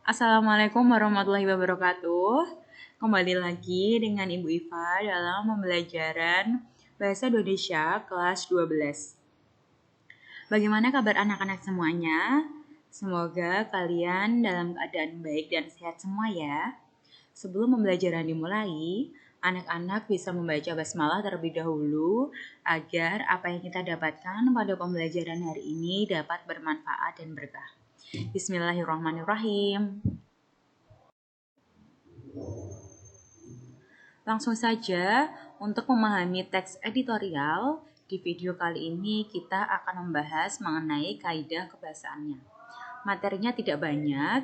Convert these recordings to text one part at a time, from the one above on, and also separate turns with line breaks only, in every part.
Assalamualaikum warahmatullahi wabarakatuh. Kembali lagi dengan Ibu Iva dalam pembelajaran Bahasa Indonesia kelas 12. Bagaimana kabar anak-anak semuanya? Semoga kalian dalam keadaan baik dan sehat semua ya. Sebelum pembelajaran dimulai, anak-anak bisa membaca basmalah terlebih dahulu agar apa yang kita dapatkan pada pembelajaran hari ini dapat bermanfaat dan berkah. Bismillahirrahmanirrahim. Langsung saja, untuk memahami teks editorial, di video kali ini kita akan membahas mengenai kaidah kebahasaannya. Materinya tidak banyak,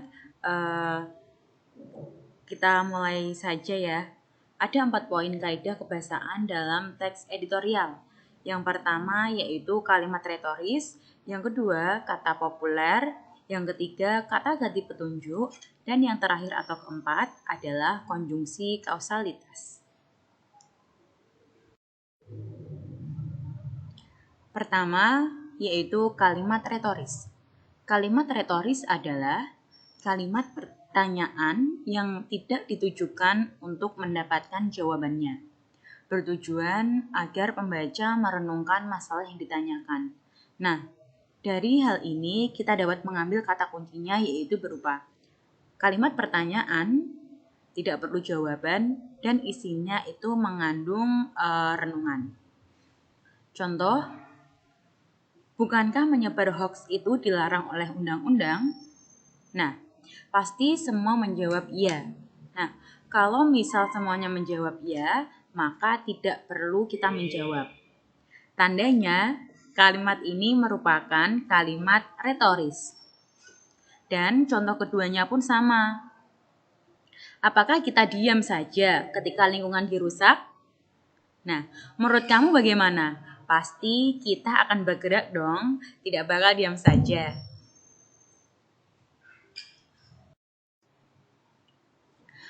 kita mulai saja ya. Ada 4 poin kaidah kebahasaan dalam teks editorial. Yang pertama yaitu kalimat retoris, yang kedua kata populer, yang ketiga kata ganti petunjuk, dan yang terakhir atau keempat adalah konjungsi kausalitas. Pertama, yaitu kalimat retoris. Kalimat retoris adalah kalimat pertanyaan yang tidak ditujukan untuk mendapatkan jawabannya, bertujuan agar pembaca merenungkan masalah yang ditanyakan. Nah, dari hal ini kita dapat mengambil kata kuncinya yaitu berupa kalimat pertanyaan, tidak perlu jawaban, dan isinya itu mengandung renungan. Contoh, bukankah menyebar hoax itu dilarang oleh undang-undang? Nah, pasti semua menjawab iya. Nah, kalau misal semuanya menjawab iya, maka tidak perlu kita menjawab. Tandanya, kalimat ini merupakan kalimat retoris. Dan contoh keduanya pun sama. Apakah kita diam saja ketika lingkungan dirusak? Nah, menurut kamu bagaimana? Pasti kita akan bergerak dong, tidak bakal diam saja.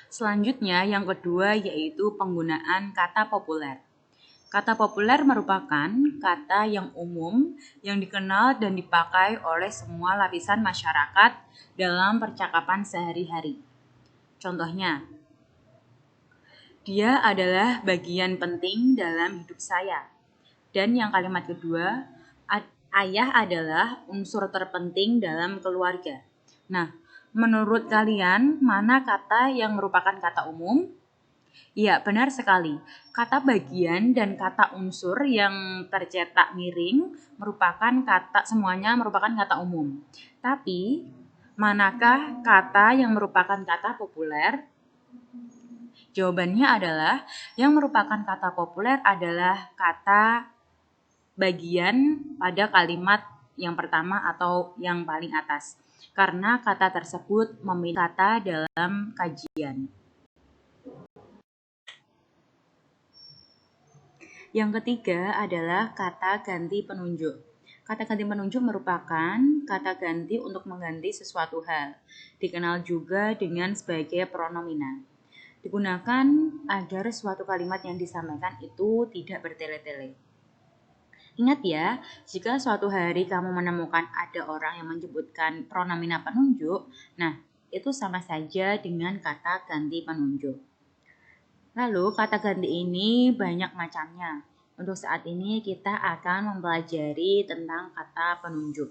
Selanjutnya yang kedua yaitu penggunaan kata populer. Kata populer merupakan kata yang umum yang dikenal dan dipakai oleh semua lapisan masyarakat dalam percakapan sehari-hari. Contohnya, dia adalah bagian penting dalam hidup saya. Dan yang kalimat kedua, ayah adalah unsur terpenting dalam keluarga. Nah, menurut kalian mana kata yang merupakan kata umum? Ya, benar sekali. Kata bagian dan kata unsur yang tercetak miring semuanya merupakan kata umum. Tapi, manakah kata yang merupakan kata populer? Jawabannya adalah yang merupakan kata populer adalah kata bagian pada kalimat yang pertama atau yang paling atas. Karena kata tersebut memiliki kata dalam kajian. Yang ketiga adalah kata ganti penunjuk. Kata ganti penunjuk merupakan kata ganti untuk mengganti sesuatu hal. Dikenal juga dengan sebagai pronomina. Digunakan agar suatu kalimat yang disampaikan itu tidak bertele-tele. Ingat ya, jika suatu hari kamu menemukan ada orang yang menyebutkan pronomina penunjuk, nah itu sama saja dengan kata ganti penunjuk. Lalu kata ganti ini banyak macamnya. Untuk saat ini kita akan mempelajari tentang kata penunjuk.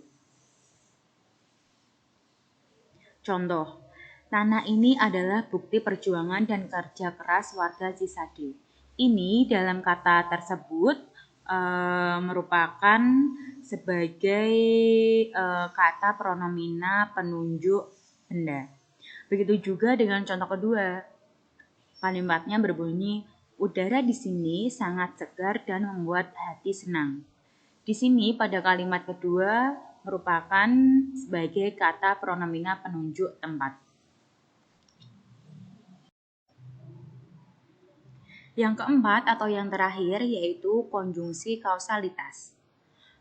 Contoh, tanah ini adalah bukti perjuangan dan kerja keras warga Cisade. Ini dalam kata tersebut merupakan sebagai kata pronomina penunjuk benda. Begitu juga dengan contoh kedua. Kalimatnya berbunyi, udara di sini sangat segar dan membuat hati senang. Di sini pada kalimat kedua merupakan sebagai kata pronomina penunjuk tempat. Yang keempat atau yang terakhir yaitu konjungsi kausalitas.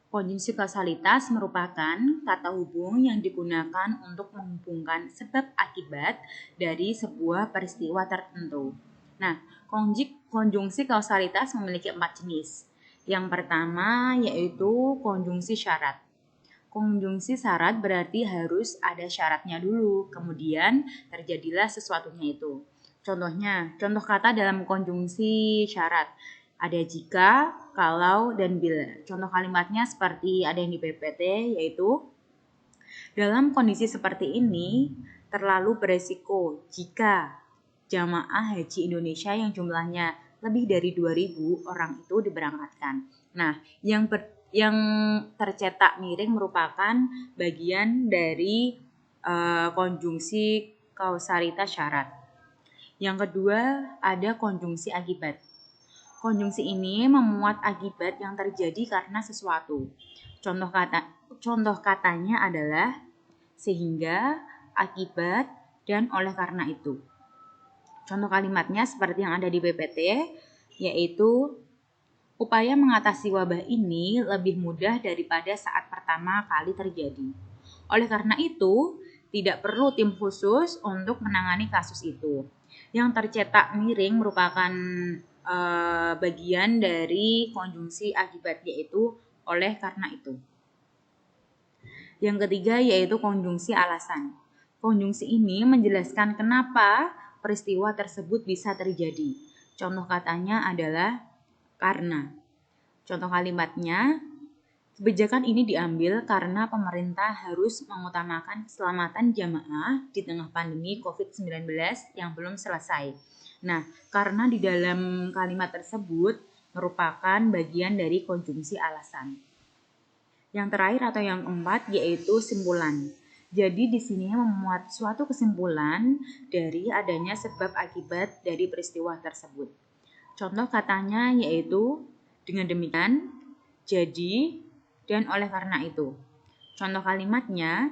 Konjungsi kausalitas merupakan kata hubung yang digunakan untuk menghubungkan sebab akibat dari sebuah peristiwa tertentu. Nah, konjungsi kausalitas memiliki 4 jenis. Yang pertama yaitu konjungsi syarat. Konjungsi syarat berarti harus ada syaratnya dulu, kemudian terjadilah sesuatunya itu. Contohnya, contoh kata dalam konjungsi syarat. Ada jika, kalau, dan bila. Contoh kalimatnya seperti ada yang di PPT, yaitu dalam kondisi seperti ini, terlalu beresiko jika jamaah haji Indonesia yang jumlahnya lebih dari 2.000 orang itu diberangkatkan. Nah, yang tercetak miring merupakan bagian dari konjungsi kausalitas syarat. Yang kedua, ada konjungsi akibat. Konjungsi ini memuat akibat yang terjadi karena sesuatu. Contoh katanya adalah sehingga, akibat, dan oleh karena itu. Contoh kalimatnya seperti yang ada di PPT, yaitu upaya mengatasi wabah ini lebih mudah daripada saat pertama kali terjadi. Oleh karena itu, tidak perlu tim khusus untuk menangani kasus itu. Yang tercetak miring merupakan bagian dari konjungsi akibat, yaitu oleh karena itu. Yang ketiga yaitu konjungsi alasan. Konjungsi ini menjelaskan kenapa peristiwa tersebut bisa terjadi. Contoh katanya adalah karena. Contoh kalimatnya, kebijakan ini diambil karena pemerintah harus mengutamakan keselamatan jamaah di tengah pandemi COVID-19 yang belum selesai. Nah, karena di dalam kalimat tersebut merupakan bagian dari konjungsi alasan. Yang terakhir atau yang keempat yaitu simpulan. Jadi di sini memuat suatu kesimpulan dari adanya sebab akibat dari peristiwa tersebut. Contoh katanya yaitu dengan demikian, jadi, dan oleh karena itu. Contoh kalimatnya,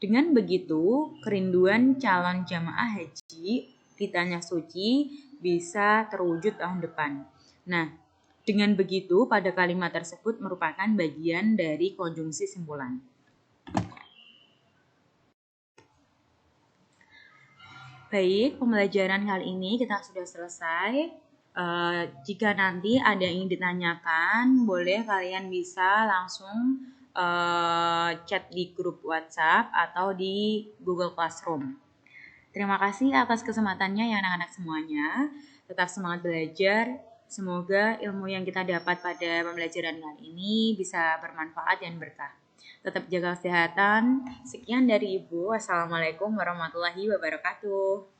dengan begitu kerinduan calon jamaah haji di Tanah Suci bisa terwujud tahun depan. Nah, dengan begitu pada kalimat tersebut merupakan bagian dari konjungsi simpulan. Baik, pembelajaran kali ini kita sudah selesai. Jika nanti ada yang ingin ditanyakan, boleh kalian bisa langsung chat di grup WhatsApp atau di Google Classroom. Terima kasih atas kesempatannya ya anak-anak semuanya. Tetap semangat belajar. Semoga ilmu yang kita dapat pada pembelajaran kali ini bisa bermanfaat dan berkah. Tetap jaga kesehatan. Sekian dari Ibu. Wassalamualaikum warahmatullahi wabarakatuh.